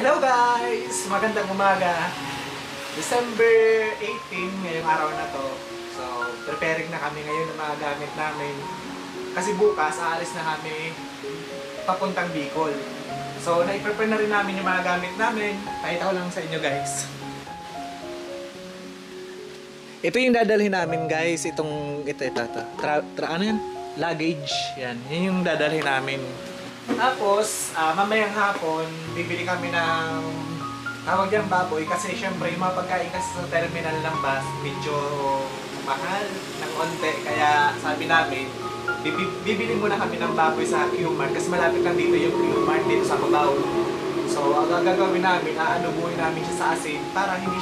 Hello guys! Magandang umaga! December 18 ngayong araw na to. So, preparing na kami ngayon ng mga gamit namin. Kasi bukas, aalis na kami papuntang Bicol. So, na-prepare na rin namin yung mga gamit namin. Pakita ko lang sa inyo guys. Ito yung dadalhin namin guys. Ito. Ano yan? Luggage. Yan yung dadalhin namin. Tapos, mamayang hapon, bibili kami ng tawag diyang baboy kasi syempre yung mga pagkain kasi sa terminal ng bus medyo mahal ng onte. Kaya sabi namin, bibili muna kami ng baboy sa Q-Mart kasi malapit lang dito yung Q-Mart dito sa Cubao. So, ang gagawin namin, aanubuhin namin siya sa asin para hindi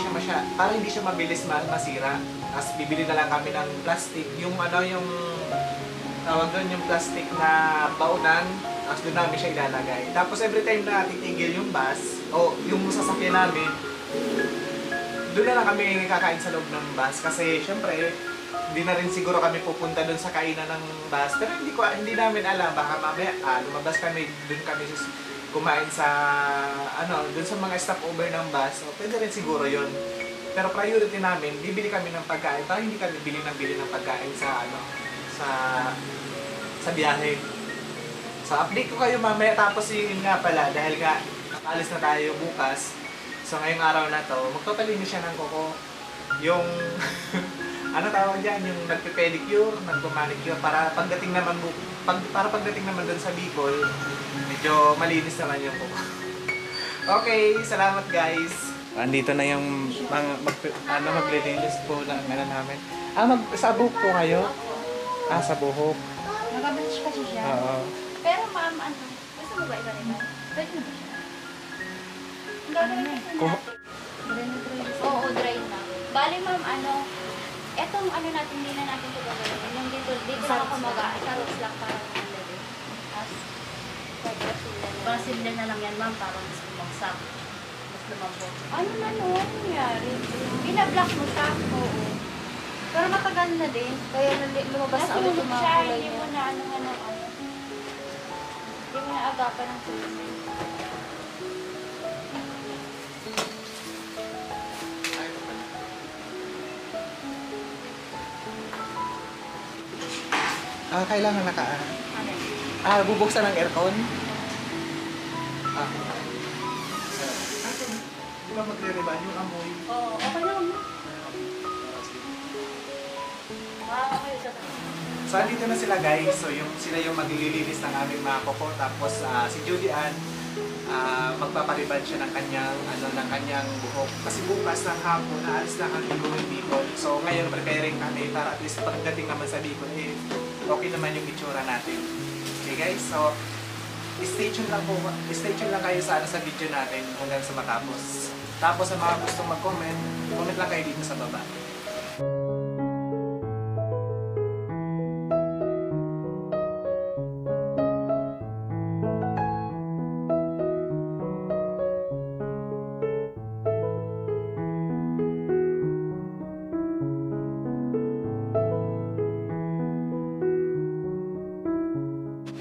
siya mabilis masira. Tapos bibili na lang kami ng plastic, yung tawag doon yung plastic na baunan. Tapos doon namin siya ilalagay. Tapos every time na titigil yung bus, o yung sasakyan namin, doon na lang kami kakain sa loob ng bus. Kasi syempre, hindi na rin siguro kami pupunta doon sa kainan ng bus. Pero hindi namin alam, baka mamaya lumabas kami, doon kami kumain sa, doon sa mga stopover ng bus. O, pwede rin siguro yun. Pero priority namin, bibili kami ng pagkain para hindi kami bili ng pagkain sa biyahe. So, update ko kayo mamaya. Tapos yun nga pala, dahil nga nakaalis na tayo bukas. So, ngayong araw na to, magpapalinis siya ng kuko. Yung, ano tawag dyan? Yung nagpe-pedicure, nagpe-manicure, para pagdating naman doon sa Bicol, medyo malinis naman yung kuko. Okay, salamat guys. Andito na yung mga maglilinis po na namin. Sa buhok po kayo? Sa buhok. Nag-bleach kasi siya. Oo. Pero ma'am, gusto mo ba iba-iba? Pwede mo ba siya? Ang gagawin kasi natin. Oo, dry na. Bali ma'am, etong natin, hindi na natin ito gagawin. Yung dito lang ako mag-charot lang para mag-alala. Tapos, Brasilya na lang yan ma'am, para mas bumagsak. Mas lumabot. ano nangyari? Bina-block mo siya? Oo. Pero matagal na din. Kaya lumabas na ulit yung mga siya, kulay hindi niya. mo na Hindi mo na agapan ng kulay. Kailangan Ano? bubuksan ng aircon? Di ba magre-reban yung amoy? Oo, okay lang. Okay sa So, andito na sila guys. So, sila yung maglilinis ng aming mga kuko. Tapos, si Judy Ann, magpapariban siya ng kanyang buhok. Kasi bukas ng hapon, naalis na kami going Bicol. So, ngayon preparing kami para at least pagdating naman sa Bicol, okay naman yung itsura natin. Okay guys, so stay tuned lang kayo sa video natin hanggang sa matapos. Tapos sa mga gustong mag-comment, comment lang kayo dito sa baba.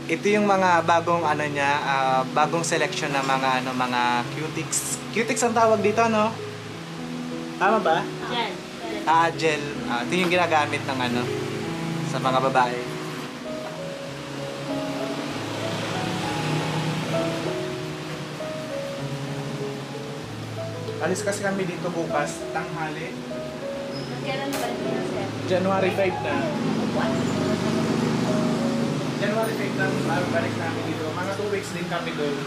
Ito yung mga bagong selection ng mga cutics. Cutics ang tawag dito, no? Tama ba? Yan. Gel. Ito yung ginagamit ng sa mga babae. Alis kasi kami dito bukas, tanghali. Kailan ba rin yun, sir? January 5 na. What? January 5 na balik namin dito. Mga 2 weeks din kami doon.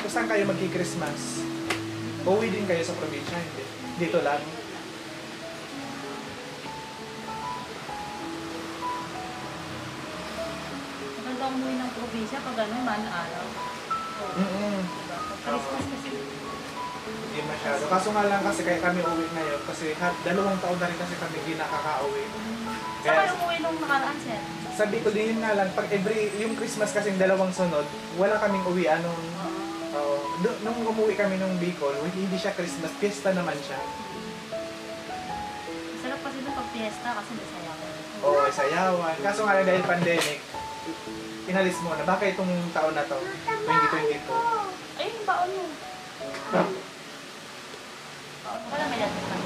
Saan kayo magki-Christmas? Uwi din kayo sa probinsya, hindi? Dito lang. Maganda umuwi ng probinsya pag araw. Christmas kasi. Hindi masyado. Kaso nga lang kasi kaya kami uwi ngayon kasi 2 taon na rin kasi kami hindi nakaka-uwi. Saan kayo umuwi nung nakaraan, sir? Sabi ko din nga lang, pag yung Christmas kasi 2 sunod, wala kaming uwian nung nung umuwi kami nung Bicol, hindi siya Christmas, fiesta naman siya. Sarap kasi nung pag-fiesta kasi may sayawan. Oo, sayawan. Kaso nga dahil pandemic, inalis mo na? Baka itong taon na to, 2022. Ayun yung baon mo. Wala may lapit pa.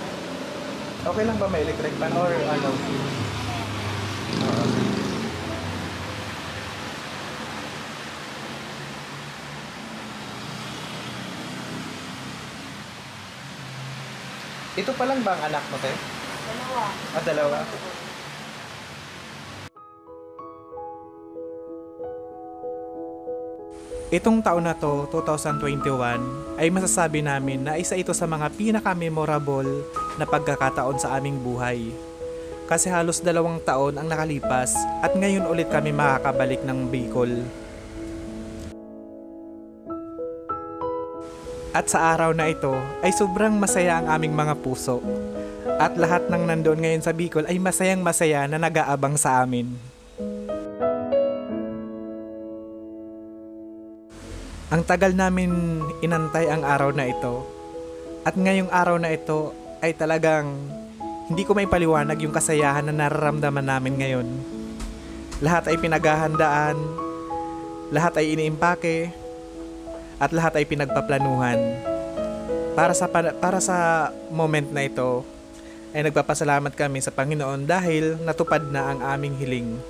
Okay lang ba may electric fan or ano? Oo. Ito pa lang ba ang anak mo, te? Dalawa. Ah, dalawa. Itong taon na to, 2021, ay masasabi namin na isa ito sa mga pinaka-memorable na pagkakataon sa aming buhay. Kasi halos 2 taon ang nakalipas at ngayon ulit kami makakabalik ng Bicol. At sa araw na ito ay sobrang masaya ang aming mga puso. At lahat ng nandoon ngayon sa Bicol ay masayang masaya na nag-aabang sa amin. Ang tagal namin inantay ang araw na ito. At ngayong araw na ito ay talagang hindi ko may paliwanag yung kasayahan na nararamdaman namin ngayon. Lahat ay pinaghahandaan, lahat ay iniimpake, at lahat ay pinagpaplanuhan. Para sa moment na ito, ay nagpapasalamat kami sa Panginoon dahil natupad na ang aming hiling.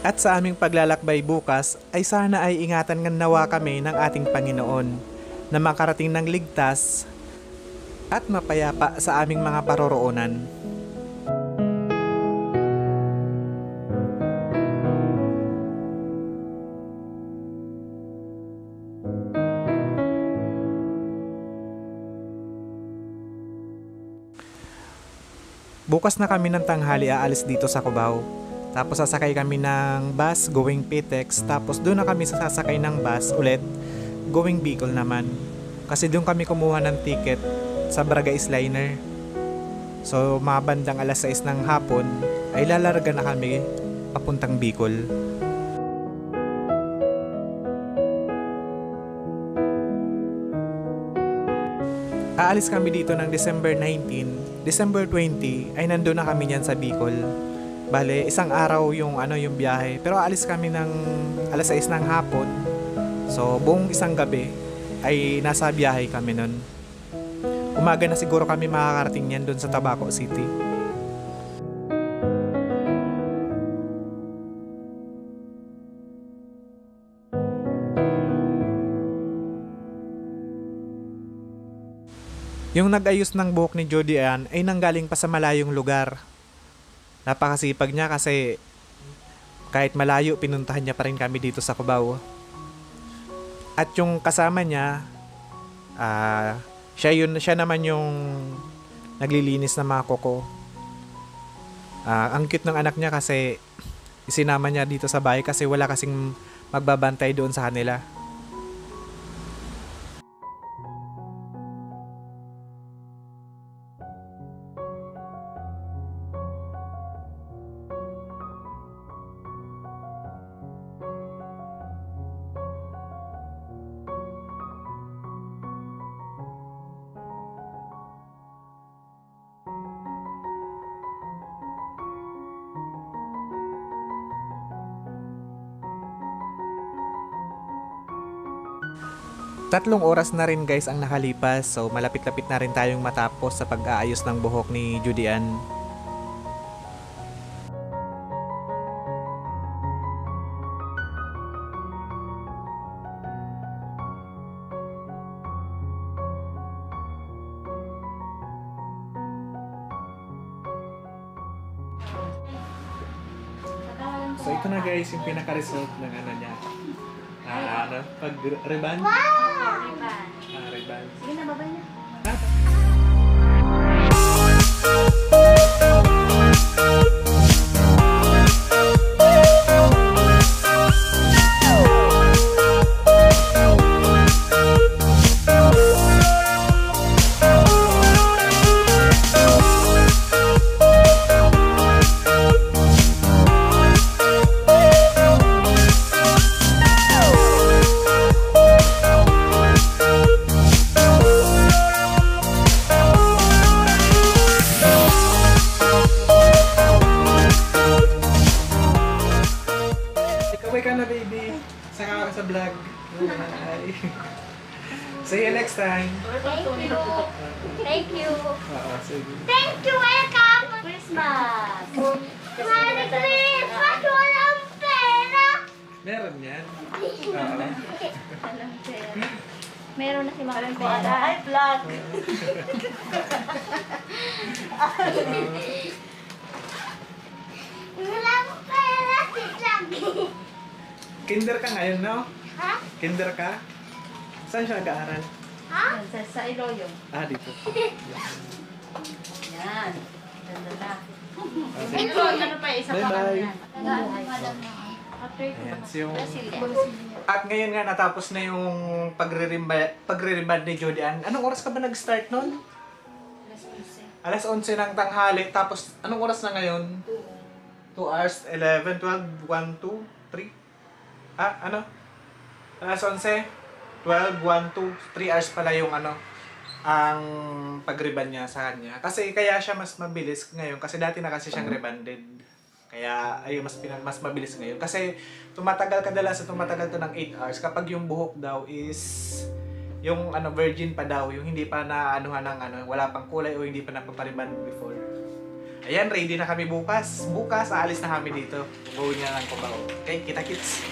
At sa aming paglalakbay bukas ay sana ay ingatan ng nawa kami ng ating Panginoon na makarating ng ligtas at mapayapa sa aming mga paroroonan. Bukas na kami ng tanghali aalis dito sa Cubao. Tapos sasakay kami ng bus going Pitex. Tapos doon na kami sasakay ng bus ulit going Bicol naman. Kasi doon kami kumuha ng ticket sa Braga Isliner. So mga bandang alas 6 ng hapon ay lalarga na kami papuntang Bicol. Aalis kami dito ng December 19. December 20 ay nandun na kami niyan sa Bicol. Bale, isang araw yung biyahe. Pero aalis kami ng alas 6 ng hapon. So, buong isang gabi ay nasa biyahe kami nun. Umaga na siguro kami makakarating yan dun sa Tabaco City. Yung nag-ayos ng buhok ni Jody Ann ay nanggaling pa sa malayong lugar. Napakasipag niya kasi kahit malayo, pinuntahan niya pa rin kami dito sa Cubao. At yung kasama niya, siya naman yung naglilinis ng mga kuko. Ang cute ng anak niya kasi isinama niya dito sa bahay kasi wala kasing magbabantay doon sa kanila. Tatlong oras na rin guys ang nakalipas, so malapit-lapit na rin tayong matapos sa pag-aayos ng buhok ni Jody Ann. So ito na guys yung pinaka-result ng niya. Pag-reban? Riban. Reban. Sige na, babay na. sa vlog. Bye. See you next time. Thank you. Thank you. Oo, sige. Thank you, welcome. Christmas! Merry Christmas! Walang pera! Meron yan. Oo. Meron na si Mama Ko ala ay vlog. Walang pera si Jackie. Kinder ka ngayon, no? Ha? Kinder ka? Saan siya nag-aaral? Ha? Sa Iloyo. Ah, dito. Yan. Ganda na. Ah, sige. Ito, ano pa isa pa Bye-bye. kanya. Madam na. Ayan, so yung... Brasilia. At ngayon nga natapos na yung pagre-reband ni Jody Ann. Anong oras ka ba nag-start nun? Alas 11 ng tanghali. Tapos anong oras na ngayon? 2 hours, 11, 12, 1, 2, 3. Ah, ano? Alas 11, 12, 1, 2, 3 hours pala yung ano, ang pag-reband niya sa kanya. Kasi kaya siya mas mabilis ngayon kasi dati na kasi siyang rebanded. Kaya ay mas mabilis ngayon kasi kadalasan tumatagal to ng 8 hours kapag yung buhok daw is yung ano virgin pa daw, yung hindi pa na anuhan ng ano, wala pang kulay o hindi pa napapariband before. Ayan, ready na kami bukas. Bukas aalis na kami dito. Gawin niya ng Cubao. Okay, kita kits.